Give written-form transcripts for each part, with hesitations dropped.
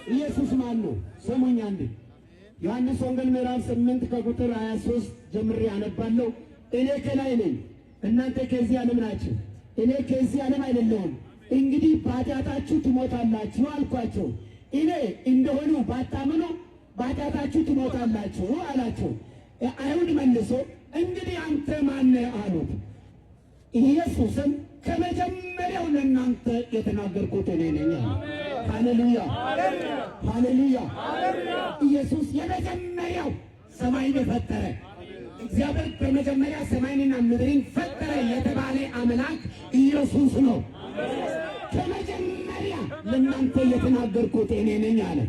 ኢየሱስ ማን ነው? ስሙኝ አንዴ። ዮሐንስ ወንጌል ምዕራፍ 8 ከቁጥር 23 ጀምሬ አነባለሁ። እኔ ከላይ ነኝ፣ እናንተ ከዚህ ዓለም ናችሁ። እኔ ከዚህ ዓለም አይደለሁም። እንግዲህ በኃጢአታችሁ ትሞታላችሁ አልኳቸው። እኔ እንደሆኑ ባታምኑ በኃጢአታችሁ ትሞታላችሁ አላቸው። አይሁድ መልሶ እንግዲህ አንተ ማነህ አሉት። ኢየሱስም ከመጀመሪያው ለእናንተ የተናገርኩት እኔ ነኝ አለ። ሃሌሉያ ሃሌሉያ። ኢየሱስ የመጀመሪያው ሰማይን የፈጠረ እግዚአብሔር በመጀመሪያ ሰማይንና ምድርን ፈጠረ የተባለ አምላክ ኢየሱስ ነው። ከመጀመሪያ ለእናንተ የተናገርኩት እኔ ነኝ አለ።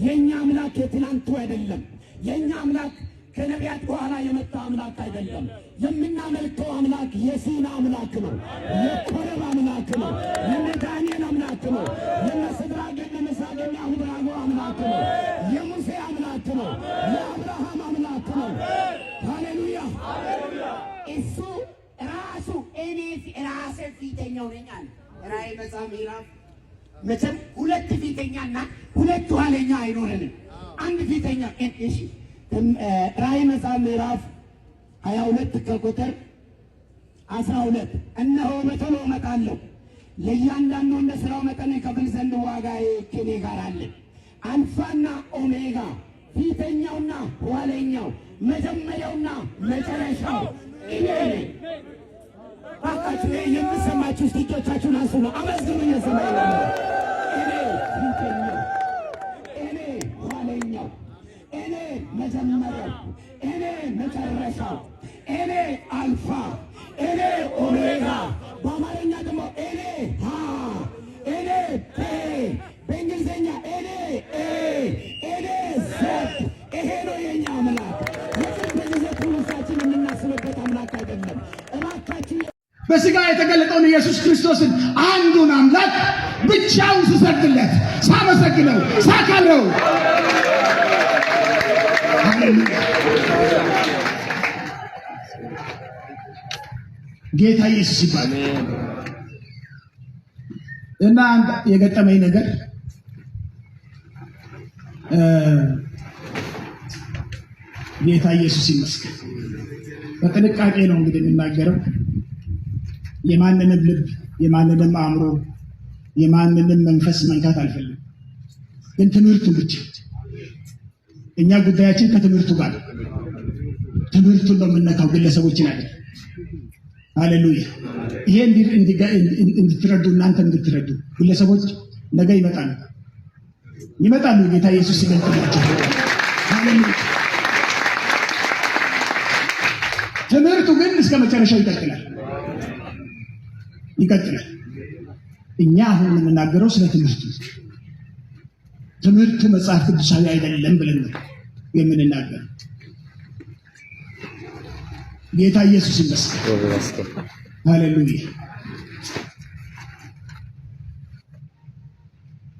የኛ አምላክ የትናንቱ አይደለም። የኛ አምላክ ከነቢያት በኋላ የመጣ አምላክ አይደለም። የምናመልከው አምላክ የሲና አምላክ ነው። የኮረብ አምላክ ነው። የዳንኤል አምላክ ነው። የሲድራቅ የሚሳቅ የአብደናጎ አምላክ ነው። የሙሴ አምላክ ነው። የአብርሃም አምላክ ነው። ሃሌሉያ። እሱ ራሱ እኔ ራሴ ፊተኛው ነኝ አለ። ራእይ መጽሐፍ ምዕራፍ መቼም ሁለት ፊተኛና ሁለት ኋለኛ አይኖረንም። አንድ ፊተኛ እሺ። ራእይ መጽሐፍ ምዕራፍ 22 ከቁጥር 12 እነሆ በቶሎ እመጣለሁ፣ ለእያንዳንዱ እንደ ሥራው መጠን ይከፍል ዘንድ ዋጋዬ ከእኔ ጋር አለ። አልፋና ኦሜጋ ፊተኛውና ኋለኛው መጀመሪያውና መጨረሻው እኔ ነኝ። ባካችሁ የምሰማችሁ እጆቻችሁን አንሱ ነው። አመስግኑ። እየሰማኝ ነው። እኔ ፊተኛው፣ እኔ ኋለኛው፣ እኔ መጀመሪያው፣ እኔ መጨረሻው፣ እኔ አልፋ፣ እኔ ኦሜጋ፣ በአማርኛ ደግሞ እኔ ሀ፣ እኔ ፔ፣ በእንግሊዝኛ እኔ ኤ፣ እኔ ዘድ። ይሄ ነው የኛ አምላክ። የቅርብ ጊዜ ትውልዳችን የምናስብበት አምላክ አይደለም። እባካችሁ በሥጋ የተገለጠውን ኢየሱስ ክርስቶስን አንዱን አምላክ ብቻውን ስሰግድለት፣ ሳመሰግነው፣ ሳከብረው ጌታ ኢየሱስ ይባላል። እና አንድ የገጠመኝ ነገር ጌታ ኢየሱስ ይመስገን። በጥንቃቄ ነው እንግዲህ የምናገረው። የማንንም ልብ፣ የማንንም አእምሮ፣ የማንንም መንፈስ መንካት አልፈልግም። ግን ትምህርቱ ብቻ እኛ ጉዳያችን ከትምህርቱ ጋር ትምህርቱን ነው የምነካው፣ ግለሰቦችን አይደል። ሃሌሉያ። ይሄ እንድትረዱ እናንተ እንድትረዱ ግለሰቦች ነገ ይመጣሉ። ጌታ ኢየሱስ ይገልጥላቸው። ሃሌሉያ። ትምህርቱ ግን እስከ መጨረሻው ይቀጥላል። እኛ አሁን የምንናገረው ስለ ትምህርቱ መጽሐፍ ቅዱሳዊ አይደለም ብለን ነው የምንናገረው። ጌታ ኢየሱስ ይመስገን። ሃሌሉያ።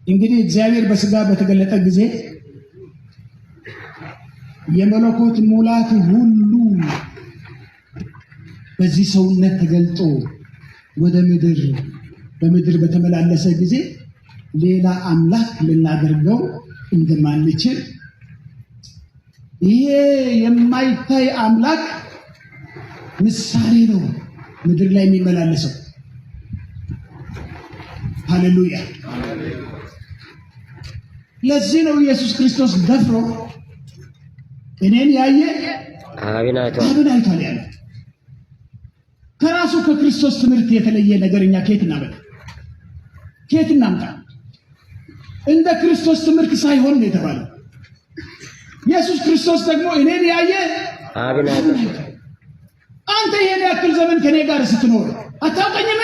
እንግዲህ እግዚአብሔር በሥጋ በተገለጠ ጊዜ የመለኮት ሙላት ሁሉ በዚህ ሰውነት ተገልጦ ወደ በምድር በተመላለሰ ጊዜ ሌላ አምላክ ልናደርገው እንደማንችል ይሄ የማይታይ አምላክ ምሳሌ ነው ምድር ላይ የሚመላለሰው። ሃሌሉያ። ለዚህ ነው ኢየሱስ ክርስቶስ ደፍሮ እኔን ያየ አብን አይቷል ያለ። ከራሱ ከክርስቶስ ትምህርት የተለየ ነገር እኛ ከየት እናምጣ? እንደ ክርስቶስ ትምህርት ሳይሆን ነው የተባለው። ኢየሱስ ክርስቶስ ደግሞ እኔን ያየ አብን አይቷል። አንተ ይሄን ያክል ዘመን ከኔ ጋር ስትኖር አታውቀኝም?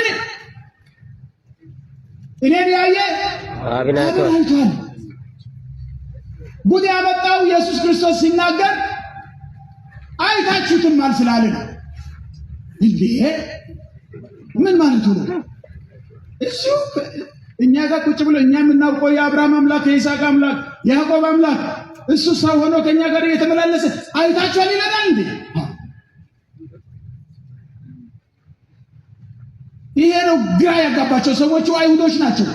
እኔን ያየ አብን አይቷል። ጉድ ያመጣው ኢየሱስ ክርስቶስ ሲናገር አይታችሁትማል ስላለ ነው። እንዴ ምን ማለት ነው? እሱ እኛ ጋር ቁጭ ብሎ እኛ የምናውቀው የአብርሃም አምላክ፣ የይስሐቅ አምላክ፣ የያዕቆብ አምላክ እሱ ሰው ሆኖ ከኛ ጋር እየተመላለሰ አይታችኋል ይለናል እንዴ? ይሄ ነው ግራ ያጋባቸው ሰዎቹ። አይሁዶች ናቸው፣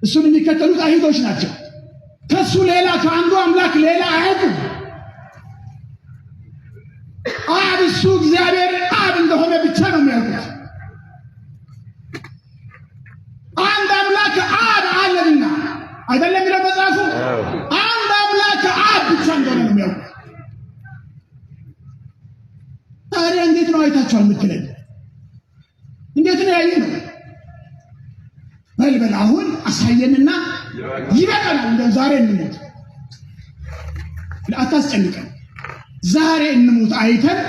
እሱን የሚከተሉት አይሁዶች ናቸው። ከሱ ሌላ ከአንዱ አምላክ ሌላ አያውቁም። አብ እሱ እግዚአብሔር አብ እንደሆነ ብቻ ነው የሚያውቁት። አንድ አምላክ አብ አለና አይደለም የሚለው መጽሐፉ። አንድ አምላክ አብ ብቻ እንደሆነ ነው የሚያውቁት። ታዲያ እንዴት ነው አይታችኋል የምትለኝ? እንዴት ነው ያየ ነው? በልበል አሁን አሳየንና ይበቃናል። እንደው ዛሬ እንሙት፣ አታስጨንቀን። ዛሬ እንሙት አይተን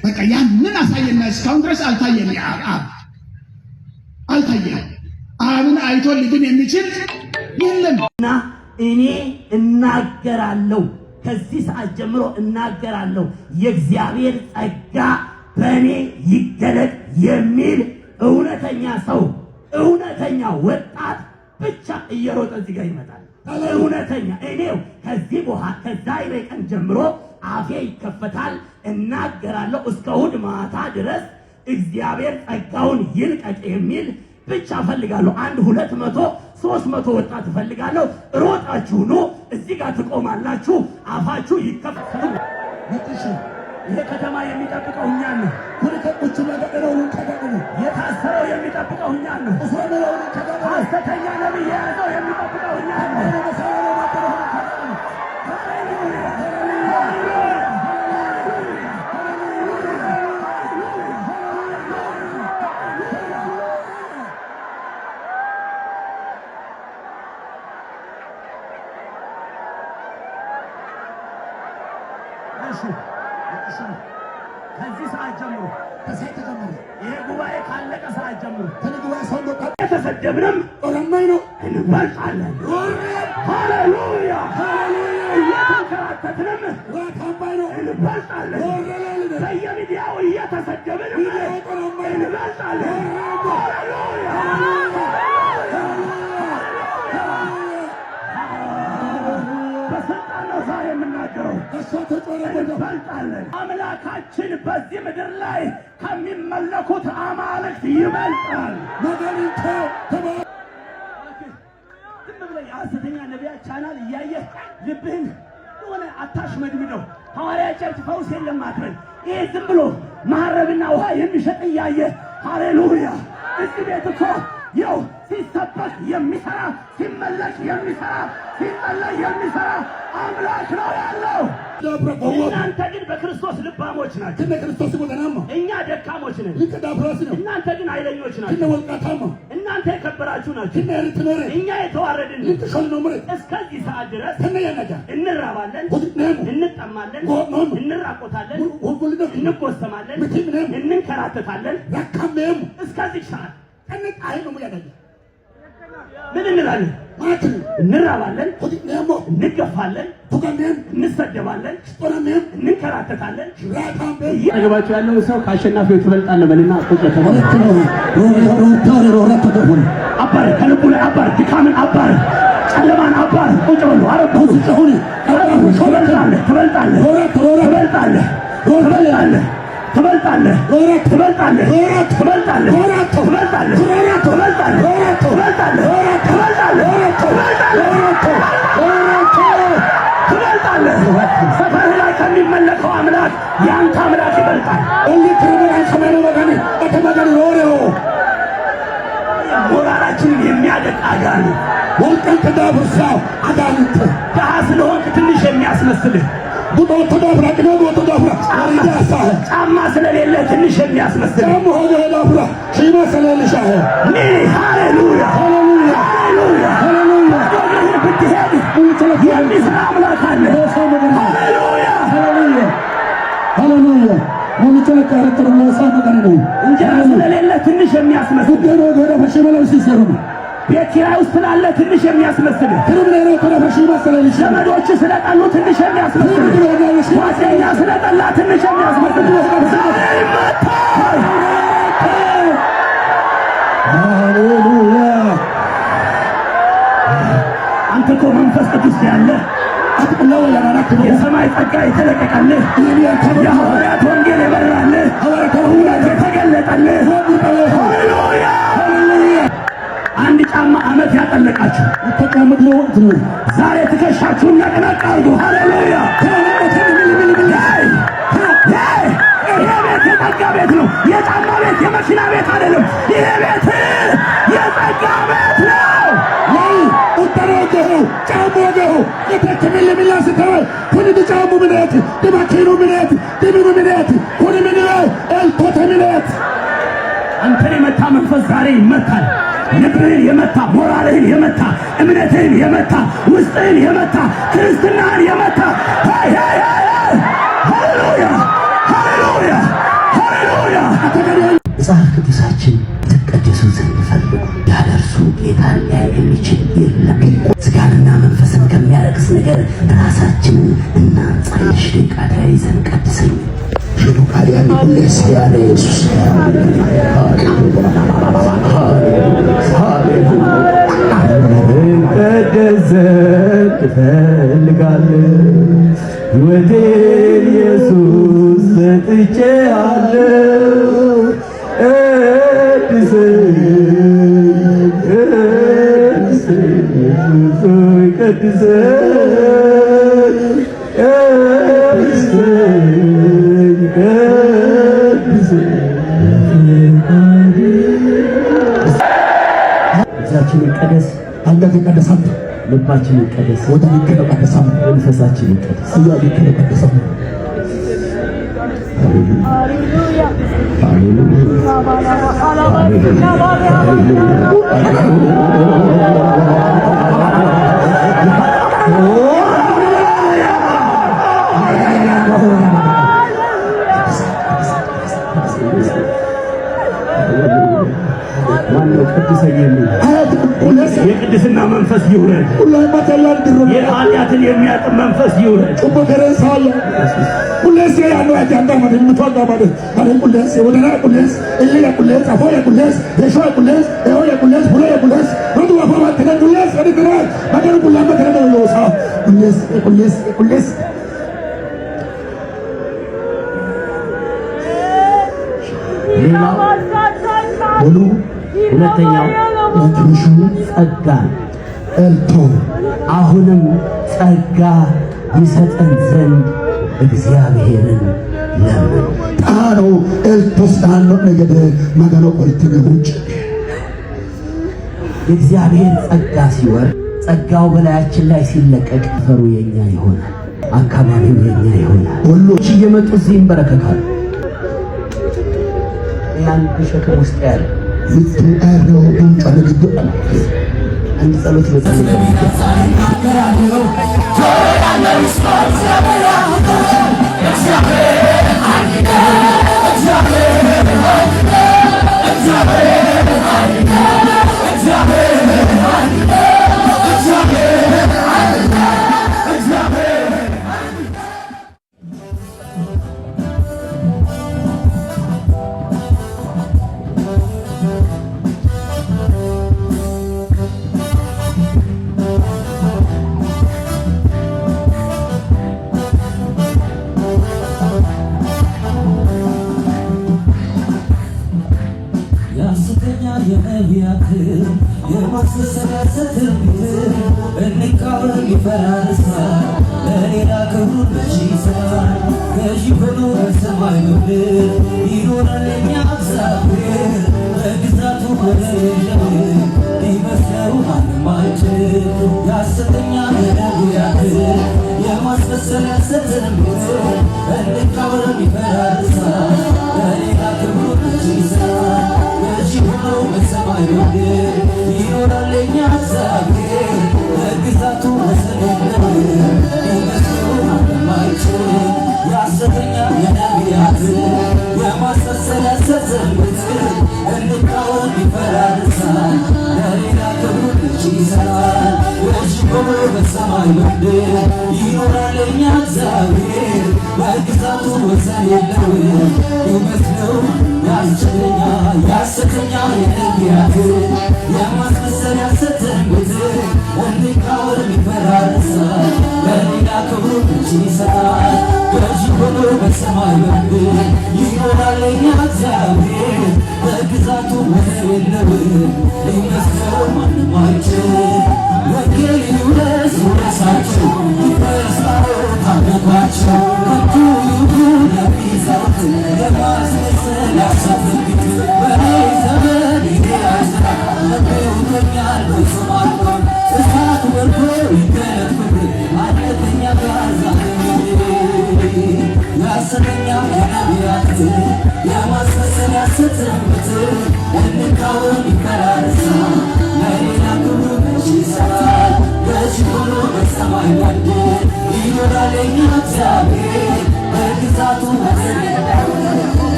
በቃ ያንን አሳየና። እስካሁን ድረስ አልታየን። አብ አልታየን። አብን አይቶ ሊድን የሚችል የለምና እኔ እናገራለሁ፣ ከዚህ ሰዓት ጀምሮ እናገራለሁ፣ የእግዚአብሔር ጸጋ በእኔ ይገለጥ የሚል እውነተኛ ሰው፣ እውነተኛ ወጣት ብቻ እየሮጠ እዚህ ጋር ይመጣል። እውነተኛ እኔው ከዚህ በኋላ ከዛሬ ቀን ጀምሮ አፌ ይከፈታል፣ እናገራለሁ። እስከ እሑድ ማታ ድረስ እግዚአብሔር ጸጋውን ይልቀቅ የሚል ብቻ ፈልጋለሁ። 100 200 300 ወጣት ፈልጋለሁ። ሮጣችሁ ኑ፣ እዚህ ጋር ትቆማላችሁ፣ አፋችሁ ይከፈታል። ይሄ ከተማ የሚጠብቀው እኛን ነው። ሁለተኞቹ ነገረው ተገደሉ። የታሰረው የሚጠብቀው እኛን ነው። ሐሰተኛ ነብይ የያዘው የሚጠብቀው እኛን ነው። ከዚህ ሰዓት ጀምሮ ይሄ ጉባኤ ካለቀ ሰዓት ጀምሮ የተሰደብንም እንበልጣለን። ሃሌሉያ! እየተንከራተትንም እንበልጣለን። በየሚዲያው እየተሰደብን እንበልጣለን። ሃሌሉያ! በስልጣን ነው ዛሬ የምናገረው። እንበልጣለን። አምላካችን በዚህ ምድር ላይ ከሚመለኩት አማልክት ይበልጣል። ዝም ብለህ የሐሰተኛ ነቢያት ቻናል እያየህ ልብህን የሆነ አታሽመድምደው። ሐዋርያ ቸርች ፈውስ የለም አትበል። ይሄ ዝም ብሎ ማረብና ውሃ የሚሸጥ እያየህ ሃሌሉያ! እዚህ ቤት እኮ ይኸው ሲሰበክ የሚሰራ ሲመለክ የሚሰራ ሲጸለይ የሚሰራ አምላክ ነው ያለው። እናንተ ግን በክርስቶስ ልባሞች ናችሁ። እኛ ደካሞች ነን። እናንተ ግን ኃይለኞች ናችሁ። እናንተ የከበራችሁ ናችሁ። እኛ የተዋረድን። እስከዚህ ሰዓት ድረስ እንራባለን፣ እንጠማለን፣ እንራቆታለን፣ እንጎሰማለን፣ እንንከራተታለን። እስከዚህ ሰዓት ምን እንላለን? እንራባለን፣ እንገፋለን፣ እንሰደባለን፣ እንከራተታለን። አገባቸው ያለው ሰው ከአሸናፊው ትበልጣለህ በልና አባር ከልቡ ላይ አባር ድካምን አባር ጨለማን አባር ቁጭ በሉ። አረብቱ ሲሆን ትበልጣለህ፣ ትበልጣለህ፣ ትበልጣለህ፣ ትበልጣለህ ትበልጣለህ፣ ትበልጣለህ፣ ትበልጣለህ፣ ትበልጣለህ፣ ትበልጣለህ፣ ትበልጣለህ። ሰፈርህ ላይ ከሚመለከው አምላክ የአንተ አምላክ ይበልጣል። ሞራላችንን የሚያደቅ አጋንንት ድሀ ስለሆንክ ትንሽ የሚያስመስልህ ጫማ ስለሌለ ትንሽ የሚያስመስል ሃሌሉያ! የሚሰራ አምላክ አለ። እንጀራ ስለሌለ ትንሽ የሚያስመስል ቤት ኪራይ ውስጥ ስላለ ትንሽ የሚያስመስል ዘመዶች ስለጠሉ ትንሽ የሚያስመስል ጓደኛ ስለጠላ ትንሽ የሚያስመስል ሃሌሉያ! አንተ እኮ መንፈስ ቅዱስ ያለ የሰማይ ጸጋ የተለቀቀልህ የሐዋርያት ወንጌል የበራልህ እውነት የተገለጠልህ ሃሌሉያ! አንድ ጫማ ዓመት ያጠለቃችሁ ዛሬ ትከሻችሁን ነቅነቅ አድርጉ። ሃሌሉያ! ይሄ ቤት የጸጋ ቤት ነው። የጫማ ቤት የመኪና ቤት አይደለም። ይሄ ቤት የጸጋ ቤት ነው። uttarogeho camogeho ite mille mille sitawe kuni di camu mineti di makinu mineti di minu mineti kuni minile el tote mineti አንተን የመታ መንፈስ ዛሬ ይመታል። ልብህን የመታ ሞራልህን የመታ እምነትህን የመታ ውስጥህን የመታ ክርስትናህን የመታ ሃሌሉያ ሃሌሉያ ሃሌሉያ። መጽሐፍ ቅዱሳችን የተቀደሱ ዘንድ ፈልጉ፣ ያለ እርሱ ጌታን ሊያይ የሚችል የለም። ሥጋንና መንፈስን ከሚያረክስ ነገር ራሳችንን እናንጻ። ትንሽ ደቂቃ ተያይዘን ቀድሰኝ ቃልያን ሁሌስ ያለ ኢየሱስ እንቀደሰት እፈልጋለሁ ሕይወቴን ኢየሱስ ሰጥቼአለሁ። ቀድሰኝ እጃችን ይቀደስ፣ አንገት ይቀደሳል፣ ልባችን ይቀደስ፣ ወደ ይቀደሳል፣ መንፈሳችን ይቀደስ። ይቀደሳል። ሃሌሉያ ማነው ቅዱሰኝ የሚል የቅድስና መንፈስ ይውረድ። የኃጢአትን የሚያጥብ መንፈስ ይውረድ። ሁለተኛው ትንሹ ጸጋ ኤልቶ አሁንም ጸጋ ይሰጠን ዘንድ እግዚአብሔርን ለምን ጣኖ ኤልቶስ ዳኖ ነገደ መገኖ ቆልትነ ውጭ የእግዚአብሔር ጸጋ ሲወርድ ጸጋው በላያችን ላይ ሲለቀቅ ፈሩ የኛ ይሆናል። አካባቢው የኛ ይሆናል። ሁሎች እየመጡ እዚህ ይንበረከካሉ። ያን ሸክም ውስጥ ያለ ይትአረው እንጨት ግድ አንድ ጸሎት መጸለይ Let's go. ሲያሰሙት እንቃወም ይፈራርሳ ለሌላ ክብሩ መች ይሰራል በዚህ ሆኖ በሰማይ ወንድ ይኖራል የኛ እግዚአብሔር በግዛቱ መዘለዳው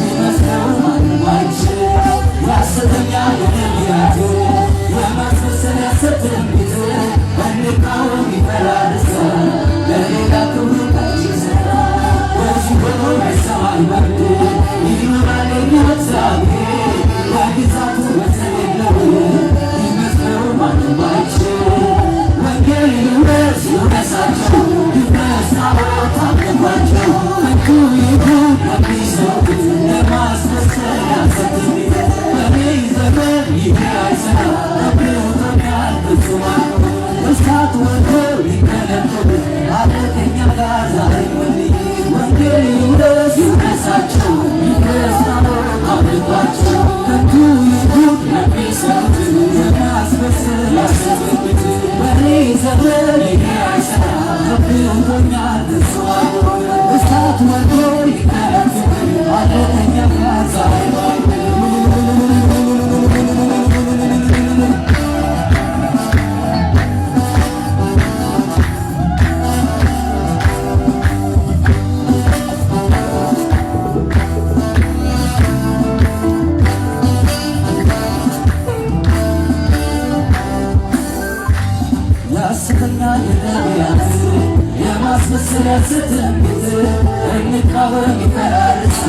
ይመስለው ማንም አይችል ያሰተኛ የነቢያት የማስመሰል ያሰትንቢት እንቃወም ይፈራርሳ ለሌላ ክብሩ መች ይሰራል በዚህ ሆኖ በሰማይ ወንድ ይኖራል የኛ እግዚአብሔር በግዛቱ መዘለዳው ይመስለው ማንም አይችል ወንጌል ይውረስ ይውረሳቸው ይውረስ ታቦት አለባቸው እንኩ ይሁን ለሚሰሙት ለማስመሰል ያሰትንቢት በኔ ዘመን ይህ አይሰራም ተብሎኛል ፍጹማን እሳት ወርዶ ሊገለጥብ አለ ከእኛ ጋር ዛሬ ወንጌል ይውረስ ይውረሳቸው ይውረስ ታቦት አለባቸው እንኩ ይሁን ለሚሰሙት ለማስመሰል ያሰትንቢት በኔ ዘመን ይህ አይሰራም ተብሎኛል ፍጹማን እሳት ወርዶ ሊገለጥብ አለ ከእኛ ጋር ዛሬ ያስተኛ የነቢያት የማስመሰል ያሰትንቢት እንቃወም ይፈራርሳ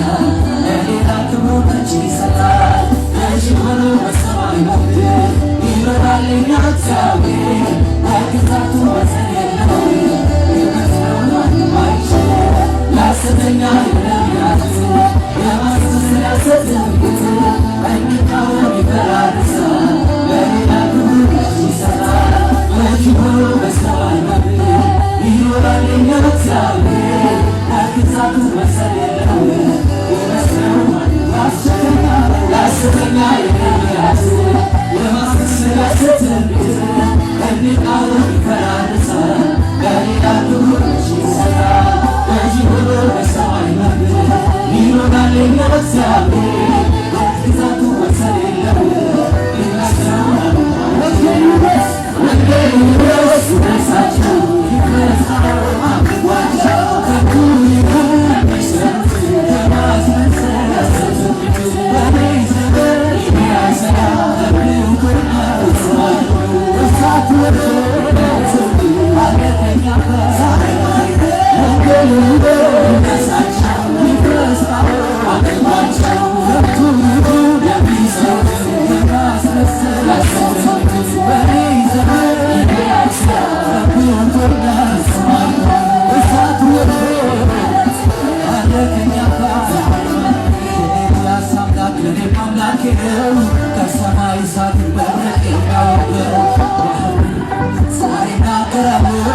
ለሌላ ክብሩ መች ይሰራል በዚህ ሆኖ በሰማይ ምድር ይኖራል የኛ እግዚአብሔር በግዛቱ ወሰን የለው ይመስለው ማንም አይችል ያስተኛ የነቢያት የማስመሰል ያሰትንቢት እንቃወም ይፈራርሳ ለሌላ ክብሩ መች ይሰራል በዚህ ሆኖ በሰማይ ምድር ይኖራል የኛ እግዚአብሔር በግዛቱ ወሰን የለው ይመስለው ማንም አይችል ያስተኛ የነቢያት የማስመሰል ያሰትንቢት እንቃወም ይፈራርሳ ለሌላ ክብሩ መች ይሰራል በዚህ ሆኖ በሰማይ ምድር ይኖራል የኛ እግዚአብሔር በግዛቱ ወሰን የለው ይመስለው ወንጌል ይውረስ ይውረሳቸው ይውረስ ታቦት አምልኳቸው ከንቱ ይሁን ለሚሰሙት ለማስመሰል ያሰትንቢት በኔ ዘመን ይህ አይሰራም ተብሎኛል ፍጹማን እሳት ወርዶ አለ ከእኛ ጋር ዛሬ ወንጌል ይውረሳቸው ይውረስ ታቦት አምልኳቸው ከንቱ ይሁን ለሚሰሙት ለማስመሰል ያሰትንቢት በኔ ዘመን ይህ አይሰራም ተብሎኛል ፍጹማን እሳት ወርዶ አለ ከእኛ ጋር የኤልያስ አምላክ ለእኔም አምላኬ ነው ከሰማይ እሳት መብረቅ የሚያወርደው ዛሬ እናገራለሁ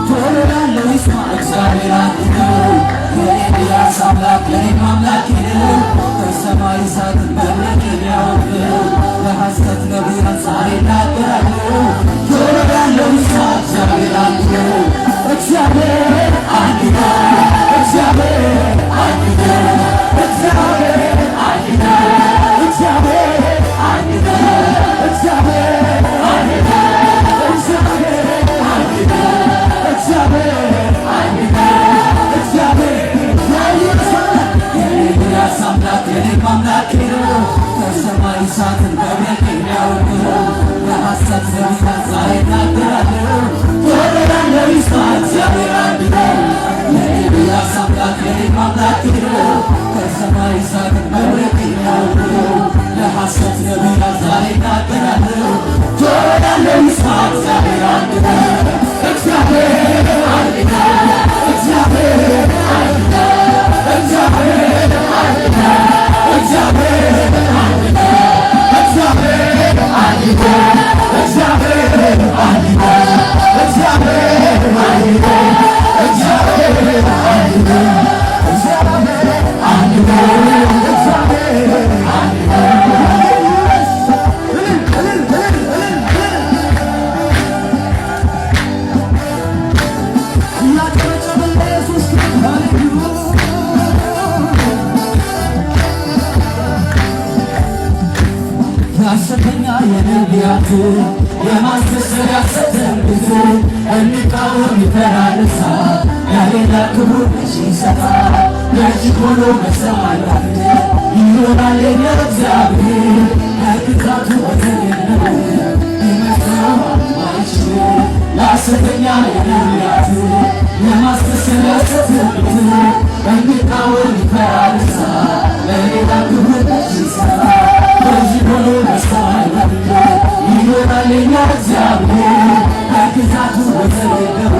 ጆሮ ላለው ይስማ እግዚአብሔር አንድ ነው የኤልያስ አምላክ ለእኔም አምላኬ ነው ከሰማይ እሳት መብረቅ የሚያወርደው በሐሰት ነቢያት ዛሬ እናገራለሁ ጆሮ ላለው ይስማ እግዚአብሔር አንድ ነው እግዚአብሔር አንድ ነው እግዚአብሔር አንድ ነው እግዚአብሔር አንድ ነው እግዚአብሔር አንድ ነው እግዚአብሔር አንድ ነው እግዚአብሔር አንድ ነው እግዚአብሔር አንድ ነው እግዚአብሔር የኤልያስ አምላክ የእኔም አምላክ ነው ከሰማይ እሳትን መብረቅ የሚያወርደው በሐሰት ነቢያት ዛሬ እናገራለሁ ጆሮ ላለው ይስማ እግዚአብሔር አንድ ሐሰተኛ የነቢያት የማስመሰያ ትንቢት እንቃወም ይፈራርሳ ያሌላ ክብሩ ሲሰፋ ነጭ ሆኖ በሰማይ ይኖራል የእግዚአብሔር ከቅጣቱ ወተገነው ይመጣው አይችልም ሐሰተኛ የነቢያት የማስመሰያ ትንቢት እንቃወም ይፈራርሳ ያሌላ ክብሩ ሲሰፋ ነጭ ሆኖ በሰማይ ይኖራል የእግዚአብሔር ከቅጣቱ ወተገነው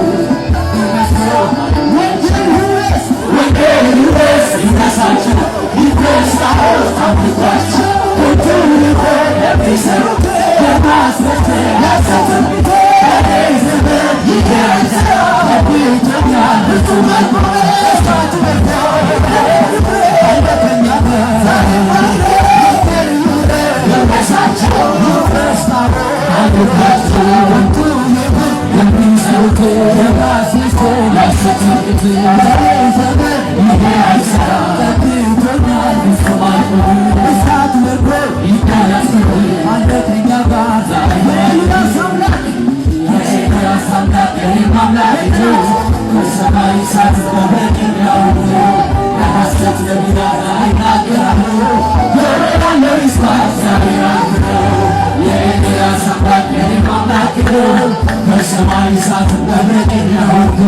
በሰማይ እሳት መብረቅ የሚያወርድ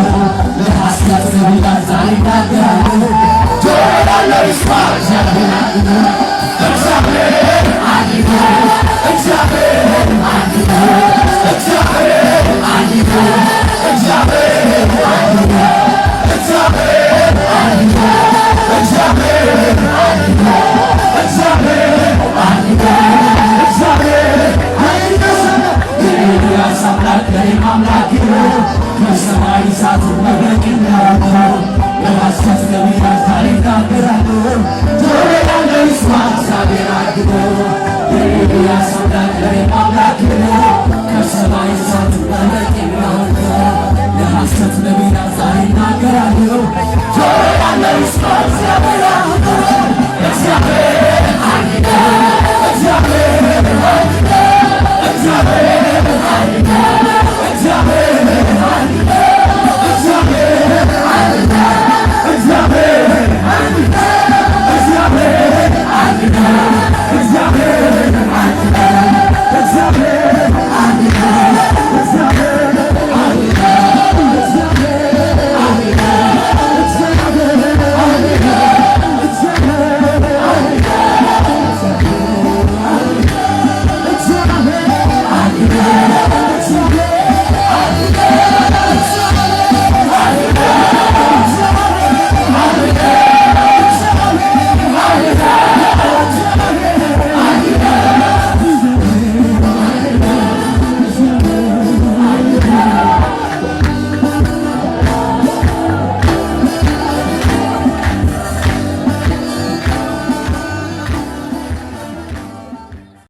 ለሐሰት ነቢያት ዛሬ ይናገራሉ። ጆሮ ያለው ይስማ። እግዚአብሔር አንድ ነው። እግዚአብሔር አንድ ነው። እግዚአብሔር አንድ ነው። እግዚአብሔር አንድ ነው። እግዚአብሔር አንድ ነው። እግዚአብሔር አንድ ነው። እግዚአብሔር አንድ ነው። እግዚአብሔር አንድ ነው። እግዚአብሔር አንድ ነው። የኤልያስ አምላክ የእኔም አምላክ ነው። በሰማይ እሳት መብረቅ የሚያወርድ ለሐሰት ነቢያት ዛሬ ይናገራሉ። ጆሮ ያለው ይስማ። እግዚአብሔር አንድ ነው። የኤልያስ አምላክ የእኔም አምላክ ነው። ከሰማይ እሳት መብረቅ የሚያወርድ ለሐሰት ነቢያት ዛሬ ይናገራሉ። ጆሮ ያለው ይስማ። እግዚአብሔር